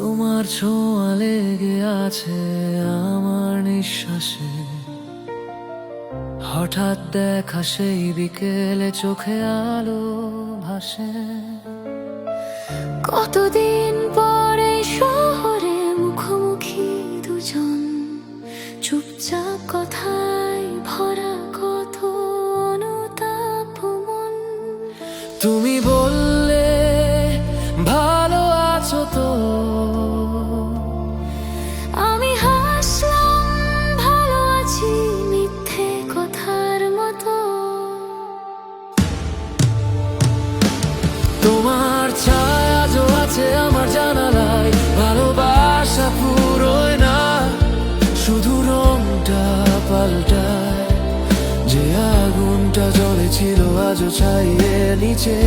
তোমার ছোঁয়া লেগে আছে আমার নিঃশ্বাসে। হঠাৎ দেখা সেই বিকেলে চোখে আলো ভাসে। কতদিন পরে শহরে মুখোমুখি দুজন, চুপচাপ কথায় ভরা কত অনুতাপ মন। তুমি বললে ভালো আছো তো, আমি হাসলাম ভালো আছি মিথ্যে কথার মতো। তোমার ছায়া যো আছে আমার জানালায়, ভালোবাসা পুরোয় না, শুধু রংটা পাল্টায়। যে আগুনটা জ্বলেছিল আজও ছাইয়ে নিচে।